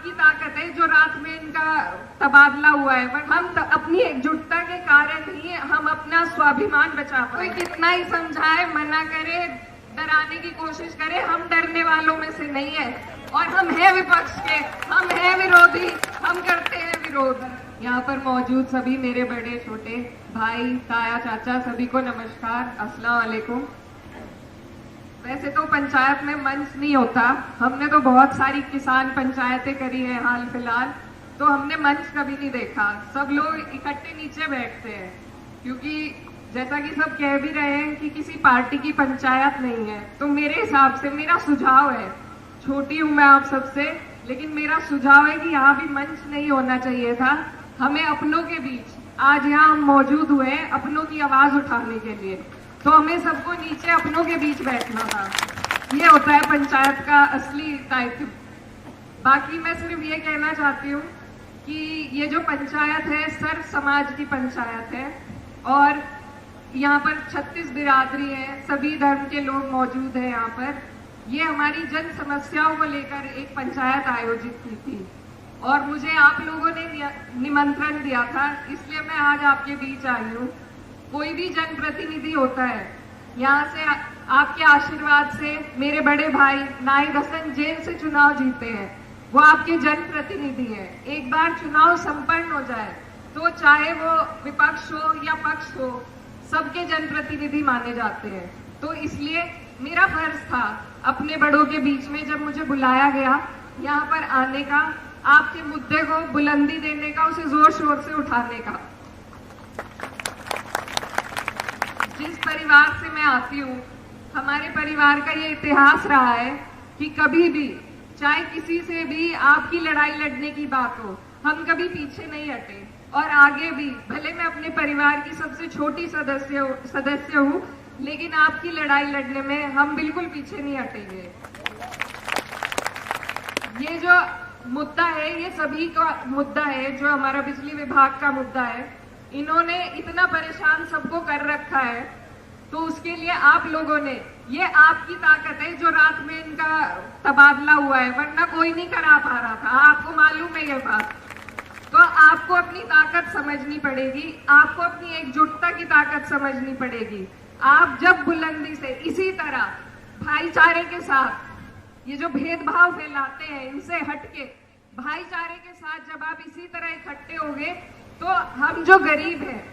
आपकी ताकत है जो रात में इनका तबादला हुआ है, पर हम अपनी एकजुटता के कारण ही हम अपना स्वाभिमान बचा पाए। कोई कितना ही समझाए, मना करे, डराने की कोशिश करे, हम डरने वालों में से नहीं है और हम हैं विपक्ष के, हम हैं विरोधी, हम करते हैं विरोध। यहाँ पर मौजूद सभी मेरे बड़े छोटे भाई, ताया, चाचा, सभी को नमस्कार, अस्सलाम वालेकुम। वैसे तो पंचायत में मंच नहीं होता, हमने तो बहुत सारी किसान पंचायतें करी है हाल फिलहाल, तो हमने मंच कभी नहीं देखा। सब लोग इकट्ठे नीचे बैठते हैं क्योंकि जैसा कि सब कह भी रहे हैं कि किसी पार्टी की पंचायत नहीं है। तो मेरे हिसाब से मेरा सुझाव है, छोटी हूं मैं आप सबसे, लेकिन मेरा सुझाव है कि यहाँ भी मंच नहीं होना चाहिए था। हमें अपनों के बीच आज यहाँ हम मौजूद हुए हैं अपनों की आवाज उठाने के लिए, तो हमें सबको नीचे अपनों के बीच बैठना था। ये होता है पंचायत का असली दायित्व। बाकी मैं सिर्फ ये कहना चाहती हूँ कि ये जो पंचायत है सर्व समाज की पंचायत है और यहाँ पर 36 बिरादरी है, सभी धर्म के लोग मौजूद हैं यहाँ पर। ये हमारी जन समस्याओं को लेकर एक पंचायत आयोजित की थी और मुझे आप लोगों ने निमंत्रण दिया था, इसलिए मैं आज आपके बीच आई हूँ। कोई भी जनप्रतिनिधि होता है, यहाँ से आपके आशीर्वाद से मेरे बड़े भाई नाहिद हसन जेल से चुनाव जीते हैं, वो आपके जनप्रतिनिधि हैं। एक बार चुनाव संपन्न हो जाए तो चाहे वो विपक्ष हो या पक्ष हो, सबके जनप्रतिनिधि माने जाते हैं। तो इसलिए मेरा फर्ज था अपने बड़ों के बीच में, जब मुझे बुलाया गया यहाँ पर आने का, आपके मुद्दे को बुलंदी देने का, उसे जोर शोर से उठाने का। जिस परिवार से मैं आती हूँ, हमारे परिवार का ये इतिहास रहा है कि कभी भी चाहे किसी से भी आपकी लड़ाई लड़ने की बात हो, हम कभी पीछे नहीं हटे और आगे भी, भले मैं अपने परिवार की सबसे छोटी सदस्य हूँ, लेकिन आपकी लड़ाई लड़ने में हम बिल्कुल पीछे नहीं हटेंगे। ये जो मुद्दा है ये सभी का मुद्दा है, जो हमारा बिजली विभाग का मुद्दा है। इन्होंने इतना परेशान सबको कर रखा है, तो उसके लिए आप लोगों ने, ये आपकी ताकत है जो रात में इनका तबादला हुआ है, वरना कोई नहीं करा पा रहा था, आपको मालूम है ये बात। तो आपको अपनी ताकत समझनी पड़ेगी, आपको अपनी एकजुटता की ताकत समझनी पड़ेगी। आप जब बुलंदी से इसी तरह भाईचारे के साथ ये जो भेदभाव फैलाते हैं इनसे हटके भाईचारे के साथ जब आप इसी तरह इकट्ठे होंगे, तो हम जो गरीब हैं,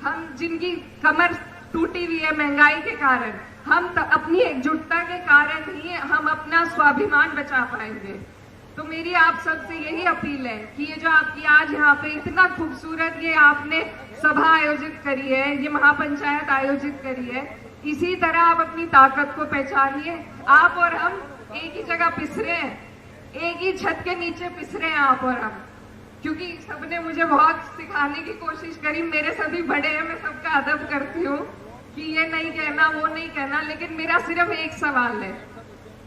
हम जिनकी कमर टूटी हुई है महंगाई के कारण, हम अपनी एकजुटता के कारण ही हम अपना स्वाभिमान बचा पाएंगे। तो मेरी आप सबसे यही अपील है कि ये जो आपकी आज यहाँ पे इतना खूबसूरत ये आपने सभा आयोजित करी है, ये महापंचायत आयोजित करी है, इसी तरह आप अपनी ताकत को पहचानिए। आप और हम एक ही जगह पिसरे हैं, एक ही छत के नीचे पिसरे हैं आप और हम, क्योंकि सबने मुझे बहुत सिखाने की कोशिश करी। मेरे सभी बड़े हैं, मैं सबका अदब करती हूँ कि ये नहीं कहना, वो नहीं कहना, लेकिन मेरा सिर्फ एक सवाल है,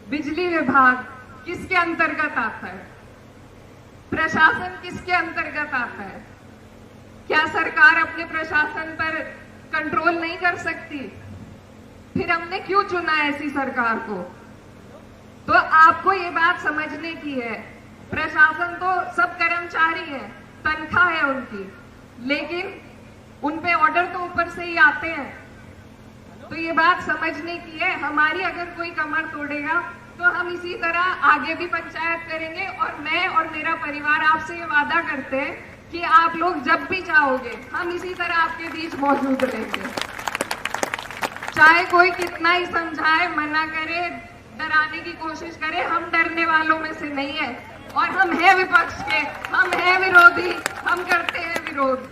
बिजली विभाग किसके अंतर्गत आता है? प्रशासन किसके अंतर्गत आता है? क्या सरकार अपने प्रशासन पर कंट्रोल नहीं कर सकती? फिर हमने क्यों चुना ऐसी सरकार को? तो आपको ये बात समझने की है, प्रशासन तो सब कर्मचारी हैं, तनख्वाह है उनकी, लेकिन उनपे ऑर्डर तो ऊपर से ही आते हैं। तो ये बात समझने की है, हमारी अगर कोई कमर तोड़ेगा तो हम इसी तरह आगे भी पंचायत करेंगे और मैं और मेरा परिवार आपसे ये वादा करते हैं कि आप लोग जब भी चाहोगे हम इसी तरह आपके बीच मौजूद रहेंगे। चाहे कोई कितना ही समझाए, मना करे, डराने की कोशिश करे, हम डरने वालों में से नहीं है और हम हैं विपक्ष के, हम हैं विरोधी, हम करते हैं विरोध।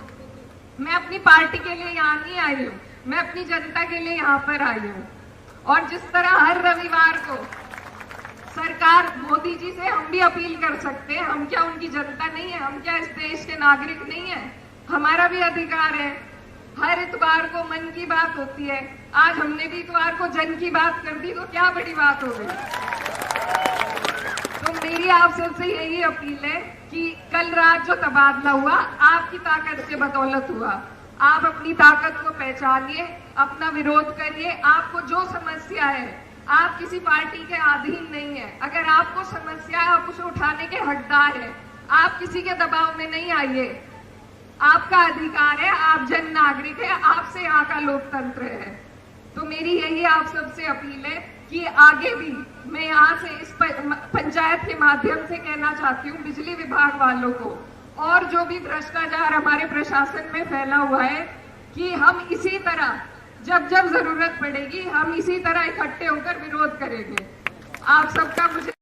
मैं अपनी पार्टी के लिए यहाँ नहीं आई हूँ, मैं अपनी जनता के लिए यहाँ पर आई हूँ। और जिस तरह हर रविवार को सरकार मोदी जी से हम भी अपील कर सकते हैं, हम क्या उनकी जनता नहीं है? हम क्या इस देश के नागरिक नहीं है? हमारा भी अधिकार है। हर इतवार को मन की बात होती है, आज हमने भी इतवार को जन की बात कर दी, तो क्या बड़ी बात हो गई। तो मेरी आप सबसे यही अपील है कि कल रात जो तबादला हुआ आपकी ताकत के बदौलत हुआ। आप अपनी ताकत को पहचानिए, अपना विरोध करिए। आपको जो समस्या है आप किसी पार्टी के अधीन नहीं है। अगर आपको समस्या है, आप उसे उठाने के हकदार है। आप किसी के दबाव में नहीं आइए। आपका अधिकार है, आप जन नागरिक है, आपसे यहाँ का लोकतंत्र है। तो मेरी यही आप सबसे अपील है कि आगे भी मैं यहाँ से इस पंचायत के माध्यम से कहना चाहती हूँ बिजली विभाग वालों को, और जो भी भ्रष्टाचार हमारे प्रशासन में फैला हुआ है, कि हम इसी तरह जब जब जरूरत पड़ेगी हम इसी तरह इकट्ठे होकर विरोध करेंगे। आप सबका मुझे